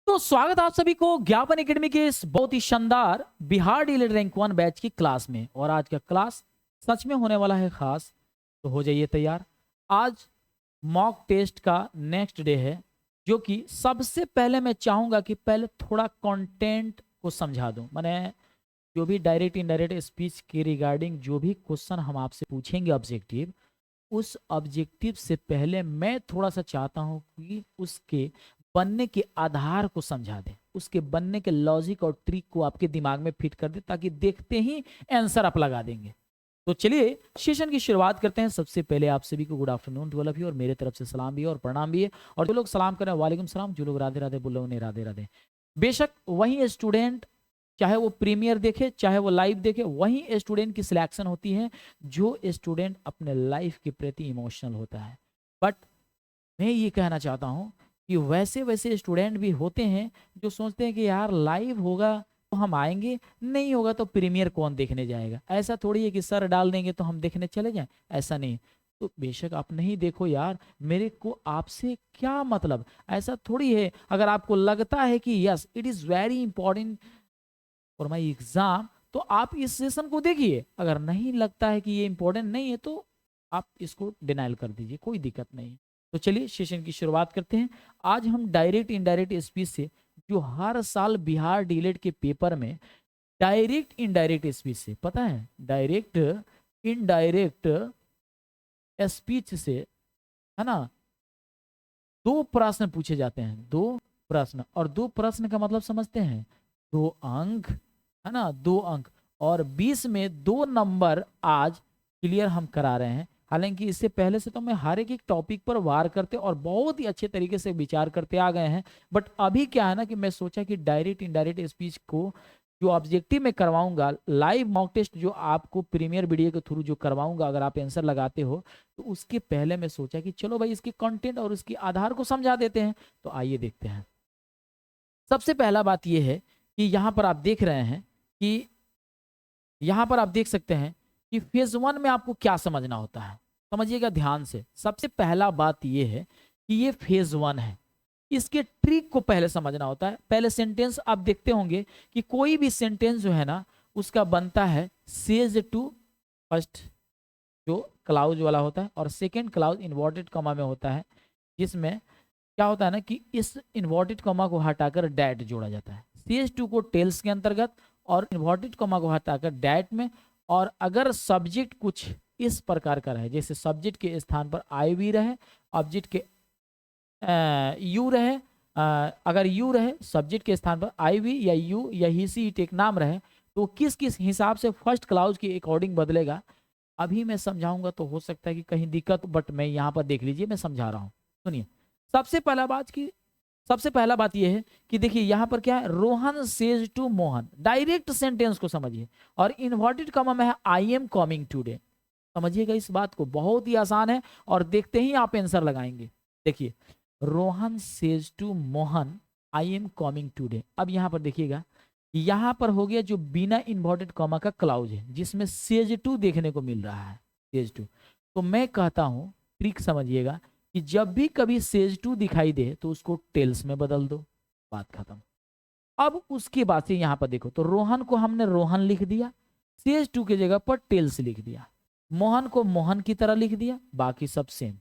तो स्वागत आप सभी को ज्ञापन एकेडमी के इस बहुत ही शानदार बिहार डीलर रैंक 1 बैच की क्लास में। और आज का क्लास सच में होने वाला है खास, तो हो जाइए तैयार। आज मॉक टेस्ट का नेक्स्ट डे है, जो कि सबसे पहले मैं चाहूंगा कि पहले थोड़ा कंटेंट को समझा दूं। मैंने जो भी डायरेक्ट इनडायरेक्ट स्पीच के रिगार्डिंग जो भी क्वेश्चन हम आपसे पूछेंगे ऑब्जेक्टिव, उस ऑब्जेक्टिव से पहले मैं थोड़ा सा चाहता हूं कि उसके बनने के आधार को समझा दे, उसके बनने के लॉजिक और ट्रिक को आपके दिमाग में फिट कर दे, ताकि देखते ही आंसर आप लगा देंगे। तो चलिए सेशन की शुरुआत करते हैं। सबसे पहले आप सभी को good afternoon to all of you, और मेरे तरफ से सलाम भी है और प्रणाम भी है। और जो लोग सलाम कर रहे हैं वालेकुम सलाम, जो लोग राधे राधे बोल रहे हैं उन्हें राधे राधे। बेशक वही स्टूडेंट, चाहे वो प्रीमियर देखे चाहे वो लाइव देखे, वही स्टूडेंट की सिलेक्शन होती है जो स्टूडेंट अपने लाइफ के प्रति इमोशनल होता है। बट मैं ये कहना चाहता हूँ कि वैसे वैसे स्टूडेंट भी होते हैं जो सोचते हैं कि यार लाइव होगा तो हम आएंगे, नहीं होगा तो प्रीमियर कौन देखने जाएगा। ऐसा थोड़ी है कि सर डाल देंगे तो हम देखने चले जाएं, ऐसा नहीं। तो बेशक आप नहीं देखो यार, मेरे को आपसे क्या मतलब, ऐसा थोड़ी है। अगर आपको लगता है कि yes it is very important for my exam, तो आप इस सेशन को देखिए। अगर नहीं लगता है कि ये इंपॉर्टेंट नहीं है तो आप इसको डिनाइल कर दीजिए, कोई दिक्कत नहीं है। तो चलिए सेशन की शुरुआत करते हैं। आज हम डायरेक्ट इनडायरेक्ट स्पीच से, जो हर साल बिहार डीलेट के पेपर में डायरेक्ट इनडायरेक्ट स्पीच से, पता है डायरेक्ट इनडायरेक्ट स्पीच से, है ना, दो प्रश्न पूछे जाते हैं। दो प्रश्न, और दो प्रश्न का मतलब समझते हैं, 2 अंक, है ना, 2 अंक। और 20 में 2 नंबर आज क्लियर हम करा रहे हैं। हालांकि इससे पहले से तो मैं हर एक टॉपिक पर वार करते और बहुत ही अच्छे तरीके से विचार करते आ गए हैं। बट अभी क्या है ना कि मैं सोचा कि डायरेक्ट इनडायरेक्ट स्पीच को जो ऑब्जेक्टिव में करवाऊंगा, लाइव मॉक टेस्ट जो आपको प्रीमियर वीडियो के थ्रू जो करवाऊंगा, अगर आप आंसर लगाते हो तो उसके पहले मैं सोचा कि चलो भाई इसके कंटेंट और उसके आधार को समझा देते हैं। तो आइए देखते हैं। सबसे पहला बात यह है कि यहाँ पर आप देख रहे हैं कि यहाँ पर आप देख सकते हैं कि फेज 1 में आपको क्या समझना होता है। समझिएगा ध्यान से। सबसे पहला बात यह है कि ये फेज 1 है, इसके ट्रिक को पहले समझना होता है। पहले सेंटेंस आप देखते होंगे कि कोई भी सेंटेंस जो है ना उसका बनता है सेज टू, फर्स्ट जो क्लाउज वाला होता है, और सेकेंड क्लाउज इन्वर्टेड कॉमा में होता है, जिसमें क्या होता है ना कि इस इन्वर्टेड कॉमा को हटाकर डैट जोड़ा जाता है। CH2 को टेल्स के अंतर्गत और इन्वर्टेड कॉमा को हटाकर डैट में। और अगर सब्जेक्ट कुछ इस प्रकार का रहे, जैसे सब्जेक्ट के स्थान पर आई वी रहे, ऑब्जेक्ट के यू रहे, अगर यू रहे सब्जेक्ट के स्थान पर आई वी या यू या ही सी इट एक नाम रहे, तो किस किस हिसाब से फर्स्ट क्लाउज के अकॉर्डिंग बदलेगा अभी मैं समझाऊंगा। तो हो सकता है कि कहीं दिक्कत, बट मैं यहाँ पर देख लीजिए मैं समझा रहा हूँ। सुनिए, सबसे पहला बात यह है कि देखिए यहाँ पर क्या है, Rohan says to Mohan, direct sentence को समझिए। और इन्वर्टेड कॉमा में है आई एम कमिंग टूडे। समझिएगा इस बात को, बहुत ही आसान है और देखते ही आप आंसर लगाएंगे। देखिए, Rohan says to Mohan I am coming today. अब यहाँ पर देखिएगा, यहाँ पर हो गया जो बिना इन्वर्टेड कॉमा का क्लाउज है, जिसमें सेज टू देखने को मिल रहा है, सेज टू। तो मैं कहता हूँ ट्रिक समझिएगा कि जब भी कभी सेज टू दिखाई दे तो उसको टेल्स में बदल दो, बात खत्म। अब उसके बाद से यहाँ पर देखो, तो रोहन को हमने रोहन लिख दिया, सेज टू की जगह पर टेल्स लिख दिया, मोहन को मोहन की तरह लिख दिया, बाकी सब सेम।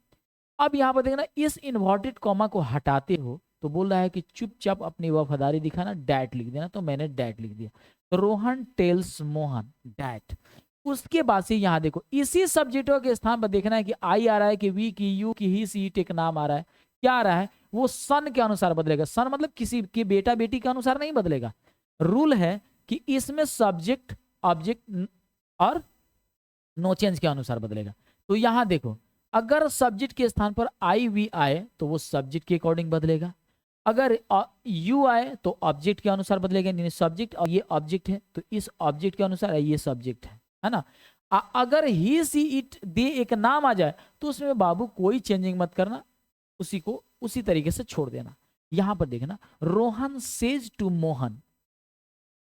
अब यहाँ पर देखना, इस इन्वर्टेड कॉमा को हटाते हो तो बोल रहा है कि चुपचाप अपनी वफादारी दिखाना, डैट लिख देना। तो मैंने डैट लिख दिया, तो रोहन टेल्स मोहन डैट। उसके बाद से यहाँ देखो, इसी सब्जेक्टों के स्थान पर देखना है कि आई आ रहा है कि वी की यू की ही सी टेक नाम आ रहा है, क्या आ रहा है, वो सन के अनुसार बदलेगा। सन मतलब किसी के बेटा बेटी के अनुसार नहीं बदलेगा। रूल है कि इसमें सब्जेक्ट ऑब्जेक्ट और नो चेंज के अनुसार बदलेगा। तो यहां देखो, अगर सब्जेक्ट के स्थान पर आई वी आए तो वो सब्जेक्ट के अकॉर्डिंग बदलेगा, अगर यू आए तो ऑब्जेक्ट के अनुसार बदलेगा। यानी सब्जेक्ट और ये ऑब्जेक्ट है तो इस ऑब्जेक्ट के अनुसार ये सब्जेक्ट है ना। अगर ही सी इट दे एक नाम आ जाए तो उसमें बाबू कोई चेंजिंग मत करना, उसी को उसी तरीके से छोड़ देना। यहां पर देखना, रोहन सेज टू मोहन,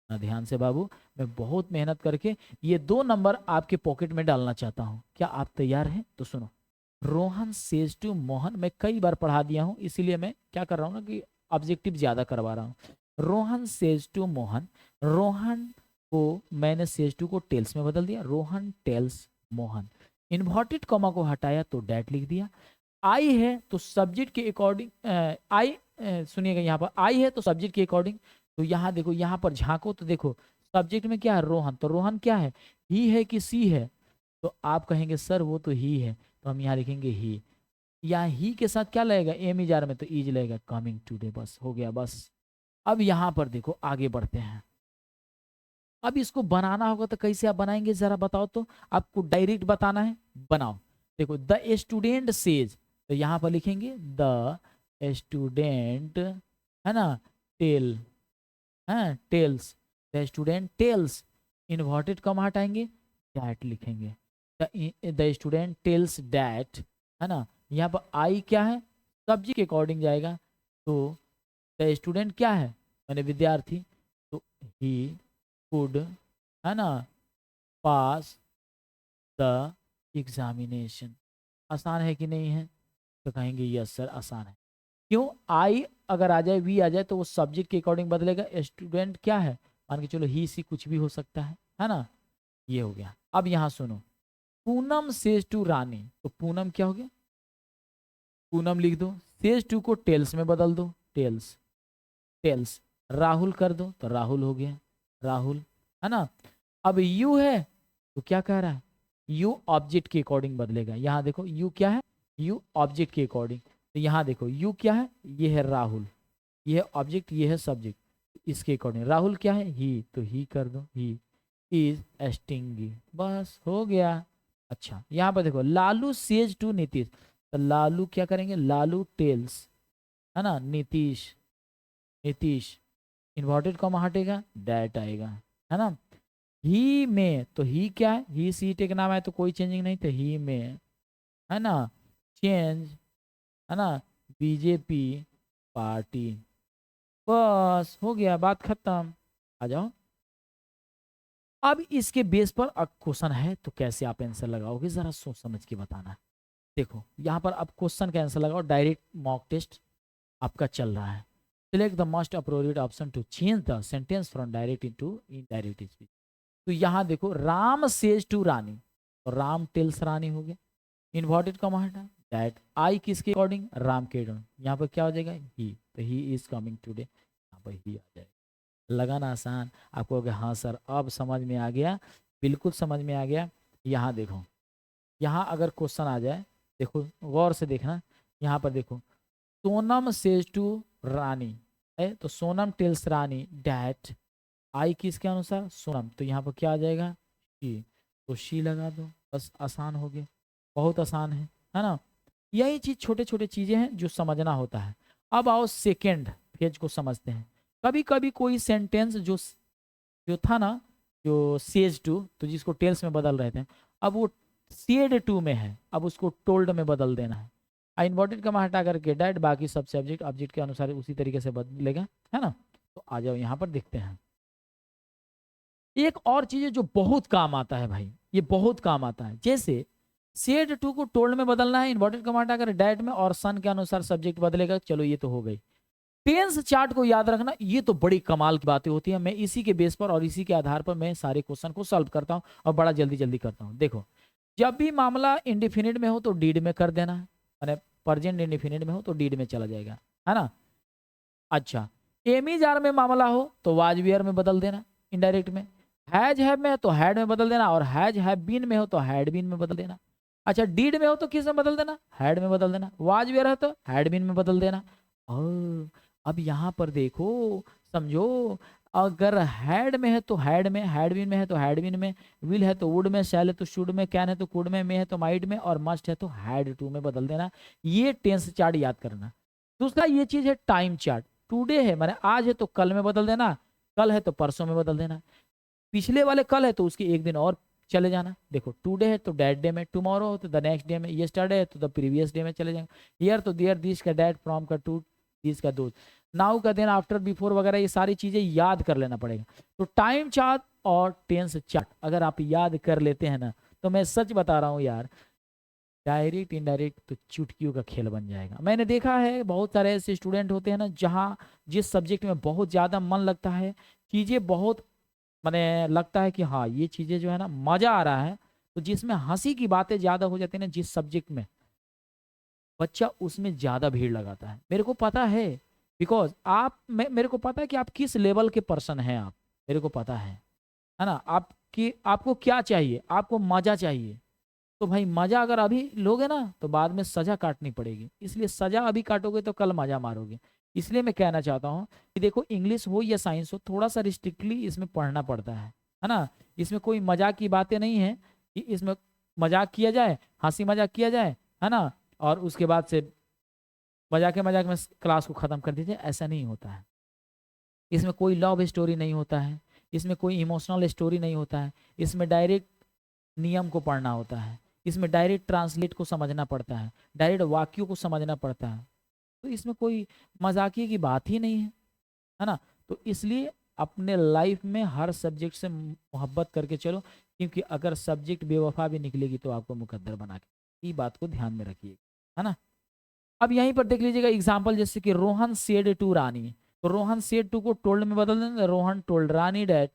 ध्यान से बाबू, मैं बहुत मेहनत करके ये 2 नंबर आपके पॉकेट में डालना चाहता हूं। क्या आप तैयार हैं? तो सुनो, रोहन सेज टू मोहन मैं कई बार पढ़ा दिया हूं, इसीलिए मैं क्या कर रहा हूं ना कि ऑब्जेक्टिव ज्यादा करवा रहा हूँ। रोहन सेज टू मोहन, रोहन को मैंने सेज टू को टेल्स में बदल दिया, Rohan tells Mohan. Inverted comma को हटाया तो डैट लिख दिया। आई है तो सब्जेक्ट के अकॉर्डिंग आई, सुनिएगा यहाँ पर आई है तो सब्जेक्ट के अकॉर्डिंग, तो यहाँ देखो, यहाँ पर झांको तो देखो सब्जेक्ट में क्या है, रोहन, तो रोहन क्या है, ही है कि सी है, तो आप कहेंगे सर वो तो ही है, तो हम यहाँ लिखेंगे ही। यहाँ ही के साथ क्या लगेगा, एम इजार में तो इज लगेगा, कमिंग टूडे, बस हो गया बस। अब यहाँ पर देखो आगे बढ़ते हैं। अब इसको बनाना होगा तो कैसे आप बनाएंगे जरा बताओ तो, आपको डायरेक्ट बताना है, बनाओ। देखो द स्टूडेंट सेज, तो यहाँ पर लिखेंगे द स्टूडेंट, है ना, टेल, है tells, the student tells, inverted comma हटाएंगे, डैट लिखेंगे, द स्टूडेंट टेल्स डैट, है ना। यहाँ पर आई क्या है, सब्जेक्ट के अकॉर्डिंग जाएगा, तो द स्टूडेंट क्या है, मैंने विद्यार्थी, तो ही कुड, है ना, पास द एग्जामिनेशन। आसान है कि नहीं है, तो कहेंगे यस सर आसान है। क्यों, आई अगर आ जाए, वी आ जाए, तो वो सब्जेक्ट के अकॉर्डिंग बदलेगा। स्टूडेंट क्या है, मान के चलो ही सी कुछ भी हो सकता है ना। ये हो गया। अब यहाँ सुनो, पूनम सेज टू रानी, तो पूनम क्या हो गया, पूनम लिख दो, सेज टू को टेल्स में बदल दो, टेल्स, टेल्स, राहुल कर दो तो राहुल हो गया, राहुल, है ना। अब यू है तो क्या कह रहा है, यू ऑब्जेक्ट के अकॉर्डिंग बदलेगा। यहाँ देखो यू क्या है, यू ऑब्जेक्ट के अकॉर्डिंग, तो यहाँ देखो यू क्या है, ये है राहुल, ये है ऑब्जेक्ट, ये है सब्जेक्ट, इसके अकॉर्डिंग राहुल क्या है, ही, तो ही कर दो, ही इज स्टिंगी, बस हो गया। अच्छा यहाँ पर देखो, लालू सेज टू नीतीश, तो लालू क्या करेंगे, लालू टेल्स, है ना, नीतीश, नीतीश, इन्वर्टेड कॉमा हटेगा, डैट आएगा, है ना। ही में, तो ही क्या है, ही सीट एक नाम है तो कोई चेंजिंग नहीं, तो ही में, है ना, चेंज, है ना, बीजेपी पार्टी, बस हो गया, बात खत्म। आ जाओ। अब इसके बेस पर अब क्वेश्चन है तो कैसे आप आंसर लगाओगे, जरा सोच समझ के बताना। देखो यहाँ पर अब क्वेश्चन का आंसर लगाओ, डायरेक्ट मॉक टेस्ट आपका चल रहा है। Select the most appropriate option to change the sentence from direct into indirect speech. तो यहाँ देखो, राम सेज टू रानी, तो राम टेल्स रानी हो गया, इन्वर्टेड कॉमा हटा, दैट आई किसके अकॉर्डिंग, राम के अकॉर्डिंग, यहाँ पर क्या हो जाएगा, ही, तो ही इज कमिंग टुडे, यहाँ पर ही आ जाएगा। लगाना आसान, आपको कहोगे हाँ सर अब समझ में आ गया, बिल्कुल समझ में आ गया। यहाँ देखो, यहाँ अगर क्वेश्चन आ जाए, देखो गौर से देखना, यहाँ पर देखो, सोनम सेज टू रानी है, तो Sonam tells Rani that I किसके अनुसार, सोनम, तो यहाँ पर क्या आ जाएगा, शी, तो शी लगा दो, बस आसान हो गया, बहुत आसान है ना। यही चीज, छोटे छोटे चीजें हैं जो समझना होता है। अब आओ सेकेंड फेज को समझते हैं। कभी कभी कोई सेंटेंस जो जो था ना, जो सेज टू, तो जिसको टेल्स में बदल रहे थे, अब वो सेड टू में है, अब उसको टोल्ड में बदल देना है। इन्वर्टेड कमा हटा करके डैट, बाकी सब सब्जेक्ट ऑब्जेक्ट के अनुसार उसी तरीके से बदलेगा, है ना। तो आ जाओ यहाँ पर देखते हैं। एक और चीज है जो बहुत काम आता है भाई, ये बहुत काम आता है, जैसे सेड टू को टोल्ड में बदलना है, इन्वर्टेड कमा हटा कर डैट में, और सन के अनुसार सब्जेक्ट बदलेगा। चलो ये तो हो गई। टेंस चार्ट को याद रखना, ये तो बड़ी कमाल की बातें होती है। मैं इसी के बेस पर और इसी के आधार पर मैं सारे क्वेश्चन को सॉल्व करता हूं और बड़ा जल्दी जल्दी करता हूं। देखो, जब भी मामला इंडिफिनिट में हो तो डीड में कर देना है, मैंने प्रेजेंट इंडिफिनिट में हो तो डीड में चला जाएगा, है ना। अच्छा, एमी जार में मामला हो तो वाज वेयर में बदल देना, इनडायरेक्ट में। हैज हैव में तो हैड में बदल देना, और हैज हैव बीन में हो तो हैड बीन में बदल देना। अच्छा, डीड में हो तो किस में बदल देना, हैड में बदल देना। वाज वेयर है तो हैड बीन में बदल देना। और अब यहाँ पर देखो, समझो, अगर हैड में है तो हैड में, हैड बीन में है तो हैड बीन में, विल है तो वुड में, शैल है तो शुड में, कैन है तो कुड में, है तो माइट में, और मस्ट है तो हैड टू में बदल देना। ये टेंस चार्ट याद करना। दूसरा ये चीज है टाइम चार्ट। टुडे है माने आज है तो कल में बदल देना, कल है तो परसों में बदल देना, पिछले वाले कल है तो उसके एक दिन और चले जाना। देखो, टुडे है तो डेट डे में, टुमारो हो तो द नेक्स्ट डे में, येस्टरडे है तो द प्रीवियस डे में चले जाएंगे, हियर तो देयर, दिस का डेट, फ्रॉम का टू, दिस का दो, नाउ का देन, आफ्टर, बिफोर वगैरह, ये सारी चीजें याद कर लेना पड़ेगा। तो टाइम चार्ट और टेंस चार्ट अगर आप याद कर लेते हैं ना, तो मैं सच बता रहा हूँ यार, डायरेक्ट इनडायरेक्ट तो चुटकियों का खेल बन जाएगा। मैंने देखा है बहुत सारे ऐसे स्टूडेंट होते हैं ना, जहाँ जिस सब्जेक्ट में बहुत ज़्यादा मन लगता है, चीज़ें बहुत मैंने लगता है कि हाँ ये चीज़ें जो है ना मज़ा आ रहा है, तो जिसमें हंसी की बातें ज़्यादा हो जाती है ना, जिस सब्जेक्ट में बच्चा उसमें ज़्यादा भीड़ लगाता है। मेरे को पता है, बिकॉज मेरे को पता है कि आप किस लेवल के पर्सन हैं। आप मेरे को पता है ना, आपकी आपको क्या चाहिए, आपको मज़ा चाहिए। तो भाई मज़ा अगर अभी लोगे ना तो बाद में सज़ा काटनी पड़ेगी, इसलिए सज़ा अभी काटोगे तो कल मज़ा मारोगे। इसलिए मैं कहना चाहता हूँ कि देखो, इंग्लिश हो या साइंस हो, थोड़ा सा रिस्ट्रिक्टली इसमें पढ़ना पड़ता है ना। इसमें कोई मजाक की बातें नहीं है कि इसमें मजाक किया जाए, हंसी मजाक किया जाए, है ना, और उसके बाद से मजाक मजाक में क्लास को ख़त्म कर दीजिए, ऐसा नहीं होता है। इसमें कोई लव स्टोरी नहीं होता है, इसमें कोई इमोशनल स्टोरी नहीं होता है, इसमें डायरेक्ट नियम को पढ़ना होता है, इसमें डायरेक्ट ट्रांसलेट को समझना पड़ता है, डायरेक्ट वाक्यों को समझना पड़ता है। तो इसमें कोई मजाकिए की बात ही नहीं है ना। तो इसलिए अपने लाइफ में हर सब्जेक्ट से मोहब्बत करके चलो, क्योंकि अगर सब्जेक्ट बेवफा भी निकलेगी तो आपको मुकद्दर बना के, ये बात को ध्यान में रखिए, है ना। अब यहीं पर देख लीजिएगा एग्जाम्पल, जैसे कि रोहन सेड टू रानी, तो रोहन सेड टू को टोल्ड में बदल देंगे, Rohan told Rani that,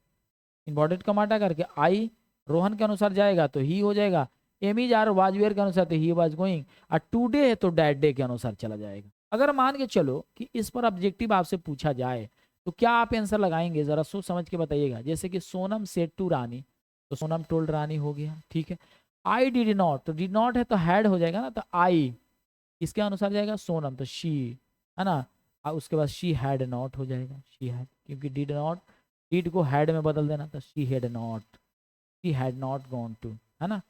important Kamata करके आई रोहन के अनुसार जाएगा तो ही हो जाएगा, एमी आर वाजवेयर के अनुसार तो ही वाज गोइंग, और टुडे है तो डैट डे के अनुसार चला जाएगा। अगर मान के चलो कि इस पर ऑब्जेक्टिव आपसे पूछा जाए तो क्या आप आंसर लगाएंगे, जरा सोच समझ के बताइएगा। जैसे कि सोनम सेड टू रानी, तो सोनम टोल्ड रानी हो गया, ठीक है। आई डिड नॉट, तो डिड नॉट है तो हैड हो जाएगा ना, तो आई इसके अनुसार जाएगा, सोनम तो शी, है ना, और उसके बाद शी हैड नॉट हो जाएगा, शी हैड, क्योंकि डिड नॉट, डिड को हैड में बदल देना, तो she had not, she had not gone to, है ना।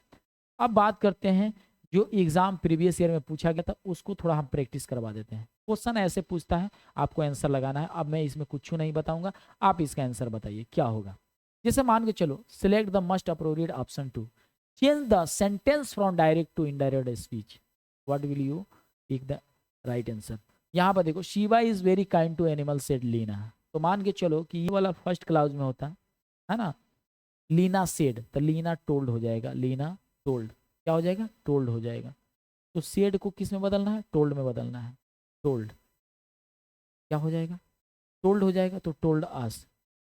अब बात करते हैं जो एग्जाम प्रीवियस ईयर में पूछा गया था, उसको थोड़ा हम प्रैक्टिस करवा देते हैं। क्वेश्चन ऐसे पूछता है, आपको आंसर लगाना है। अब मैं इसमें कुछ नहीं बताऊंगा, आप इसका आंसर बताइए क्या होगा। जैसे मान के चलो, select the must appropriate option to change the sentence from direct to indirect speech, what will you tick the right answer. यहाँ पर देखो, Shiva is very kind to animal said Leena, तो मान के चलो कि ये वाला फर्स्ट क्लाउज में होता है ना, लीना सेड, तो लीना टोल्ड हो जाएगा, लीना टोल्ड क्या हो जाएगा, टोल्ड हो जाएगा। तो सेड को किस में बदलना है, टोल्ड में बदलना है, टोल्ड क्या हो जाएगा, टोल्ड हो जाएगा। तो told us,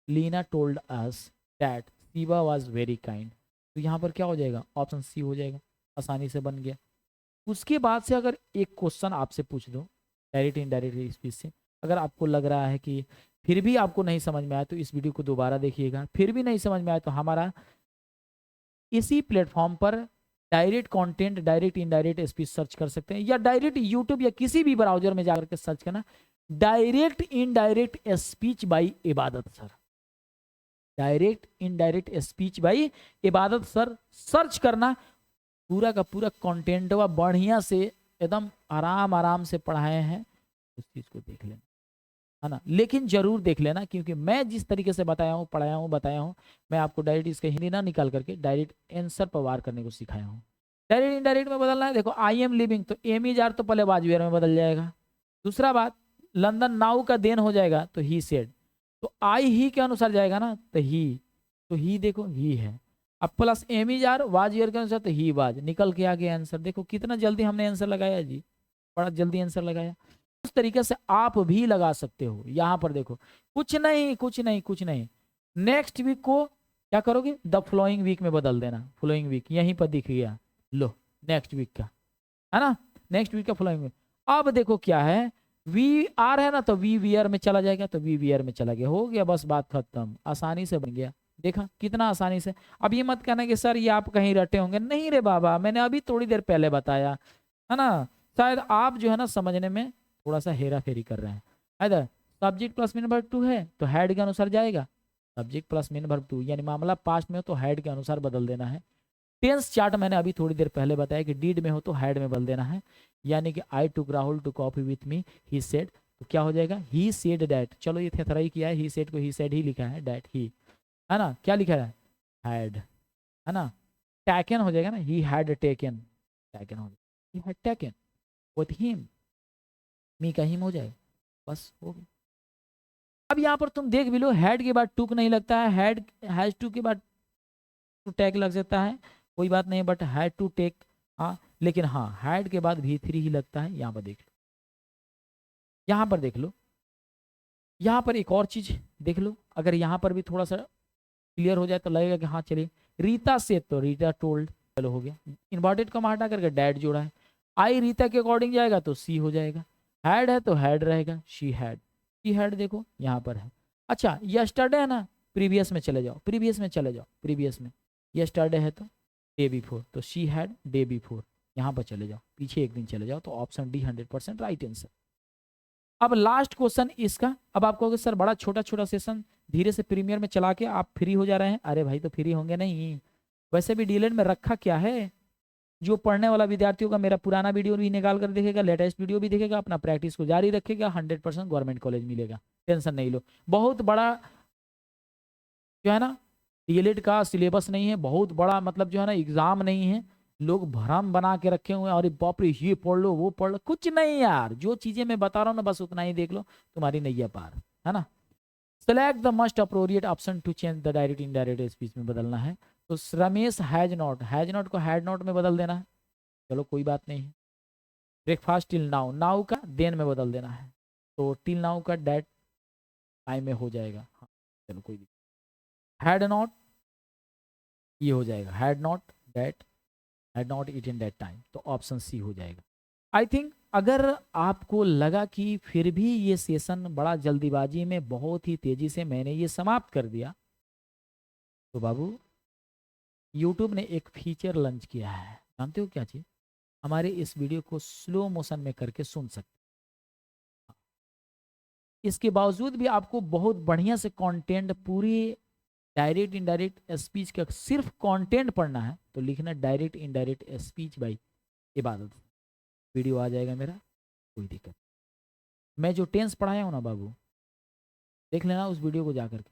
Leena told us that Shiva was very kind, तो यहाँ पर क्या हो जाएगा, ऑप्शन सी हो जाएगा, आसानी से बन गया। उसके बाद से अगर एक क्वेश्चन आपसे पूछ दो डायरेक्ट इनडायरेक्ट स्पीच से, अगर आपको लग रहा है कि फिर भी आपको नहीं समझ में आया तो इस वीडियो को दोबारा देखिएगा, फिर भी नहीं समझ में आया तो हमारा इसी प्लेटफॉर्म पर direct content direct indirect speech search कर सकते हैं, या डायरेक्ट यूट्यूब या किसी भी ब्राउजर में जाकर के सर्च करना डायरेक्ट इनडायरेक्ट स्पीच बाय इबादत sir, direct indirect speech bye इबादत सर सर्च करना। पूरा का पूरा कंटेंट व बढ़िया से एकदम आराम आराम से पढ़ाए हैं, उस चीज को देख लेना, है ना। लेकिन जरूर देख लेना, क्योंकि मैं जिस तरीके से बताया हूँ, पढ़ाया हूँ, बताया हूँ, मैं आपको डायरेक्ट इसका हिंदी ना निकाल करके डायरेक्ट आंसर पर वार करने को सिखाया हूँ। डायरेक्ट इनडायरेक्ट में बदलना है, देखो आई एम लिविंग, तो एम इज आर तो पहले वाजवेयर में बदल जाएगा। दूसरा बात, लंदन नाउ का देन हो जाएगा तो ही सेड, तो आई ही के अनुसार जाएगा ना, तो ही देखो ही है। अब प्लस एम इज आर वाजवेयर के अनुसार तो ही वाज, निकल के आ गया आंसर। देखो कितना जल्दी हमने आंसर लगाया जी, बड़ा जल्दी आंसर लगाया। उस तरीके से आप भी लगा सकते हो। यहाँ पर देखो, कुछ नहीं कुछ नहीं कुछ नहीं, नेक्स्ट वीक को क्या करोगे, द फ्लोइंग वीक में बदल देना, फ्लोइंग वीक यहीं पर दिख गया, लो नेक्स्ट वीक का, है ना, नेक्स्ट वीक का फ्लोइंग वीक। अब देखो क्या है, वी आर है ना, तो वी वी आर में चला जाएगा, तो वी वी आर में चला गया, हो गया बस बात खत्म, आसानी से बन गया। देखा कितना आसानी से। अब ये मत कहना कि सर ये आप कहीं रटे होंगे, नहीं रे बाबा, मैंने अभी थोड़ी देर पहले बताया, है ना। शायद आप जो है ना समझने में थोड़ा सा हेरा फेरी कर रहे हैं। इधर subject plus main verb two है तो हेड के अनुसार जाएगा, subject plus main verb two, यानी मामला पास्ट में हो तो हेड के अनुसार बदल देना है। टेंस चार्ट मैंने अभी थोड़ी देर पहले बताया कि डीड में हो तो हेड में बदल देना है, यानी कि I took Rahul to coffee with me, he said, तो क्या हो जाएगा, ही सेड डैट। चलो ये थेथरा ही किया है, ही सेड को ही सेड ही लिखा है, डैट ही, है ना, क्या लिखा है, हैड, है ना। टैकन हो जाएगा ना, ही हैड टेकन, टैकन हो जाएगा, he had taken with him, me का हिम हो जाए, बस हो गया। अब यहाँ पर तुम देख भी लो, हेड के बाद टुक नहीं लगता है, हेड हैज टू के बाद टू टेक लग सकता है, कोई बात नहीं, बट हैड टू टेक, हाँ लेकिन हाँ हैड के बाद V3 ही लगता है। यहाँ पर देख लो, यहाँ पर देख लो, यहाँ पर एक और चीज देख लो, अगर यहाँ पर भी थोड़ा सा क्लियर हो जाए तो लगेगा कि हाँ चलिए रीता से तो रीता टोल्ड, चलो हो गया। इन्वर्टेड कॉमा हटा करके डैड जोड़ा है। आई रीता के अकॉर्डिंग जाएगा तो सी हो जाएगा। हैड है तो हैड रहेगा, शी हैड। शी हैड देखो यहाँ पर है। अच्छा यस्टरडे है ना, प्रीवियस में चले जाओ, प्रीवियस में चले जाओ, प्रीवियस में यस्टरडे है तो डे बिफोर, तो शी हैड डे बिफोर। यहाँ पर चले जाओ, पीछे एक दिन चले जाओ, तो ऑप्शन डी 100% राइट आंसर। अब लास्ट क्वेश्चन इसका। अब आप कहोगे सर बड़ा छोटा छोटा सेशन धीरे से प्रीमियर में चला के आप फ्री हो जा रहे हैं। अरे भाई तो फ्री होंगे नहीं, वैसे भी डीएलएड में रखा क्या है, जो पढ़ने वाला विद्यार्थियों का मेरा पुराना वीडियो भी निकाल कर देखेगा, लेटेस्ट वीडियो भी देखेगा, अपना प्रैक्टिस को जारी रखेगा, 100% गवर्नमेंट कॉलेज मिलेगा, टेंशन नहीं लो। बहुत बड़ा जो है ना डीएलएड का सिलेबस नहीं है, बहुत बड़ा मतलब जो है ना एग्जाम नहीं है। लोग भ्रम बना के रखे हुए हैं, अरे बाप रे ये पढ़ लो वो पढ़ लो, कुछ नहीं यार, जो चीजें मैं बता रहा हूँ ना बस उतना ही देख लो, तुम्हारी नैया पार है ना। Select the must appropriate option to change the direct indirect speech में बदलना है। तो रमेश हैज नॉट को हैड नॉट में बदल देना है, चलो कोई बात नहीं है। ब्रेकफास्ट टिल नाउ, नाउ का देन में बदल देना है, तो टिल नाउ का डेट टाइम में हो जाएगा। हाँ चलो कोई दिक्कत। हैड नॉट ये हो जाएगा, had not that, had not eaten that time, तो ऑप्शन सी हो जाएगा। आई थिंक अगर आपको लगा कि फिर भी ये सेशन बड़ा जल्दीबाजी में बहुत ही तेजी से मैंने ये समाप्त कर दिया, तो बाबू यूट्यूब ने एक फीचर लॉन्च किया है, जानते हो क्या चीज़? हमारे इस वीडियो को स्लो मोशन में करके सुन सकते। इसके बावजूद भी आपको बहुत बढ़िया से कंटेंट, पूरी डायरेक्ट इनडायरेक्ट स्पीच का सिर्फ कंटेंट पढ़ना है, तो लिखना डायरेक्ट इनडायरेक्ट स्पीच बाई इबादत, वीडियो आ जाएगा मेरा, कोई दिक्कत। मैं जो टेंस पढ़ाया हूँ ना बाबू, देख लेना उस वीडियो को जाकर के,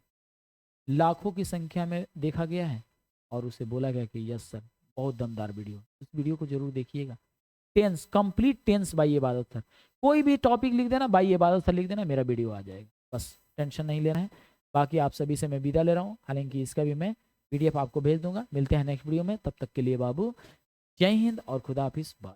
लाखों की संख्या में देखा गया है और उसे बोला गया कि यस सर बहुत दमदार वीडियो, उस वीडियो को जरूर देखिएगा। टेंस कंप्लीट टेंस बाई इबादत सर, कोई भी टॉपिक लिख देना बाई इबादत सर लिख देना, मेरा वीडियो आ जाएगा, बस टेंशन नहीं लेना है। बाकी आप सभी से मैं विदा ले रहा हूँ, हालांकि इसका भी मैं पीडीएफ आपको भेज दूंगा। मिलते हैं नेक्स्ट वीडियो में, तब तक के लिए बाबू जय हिंद और खुदा हाफिज, बाय।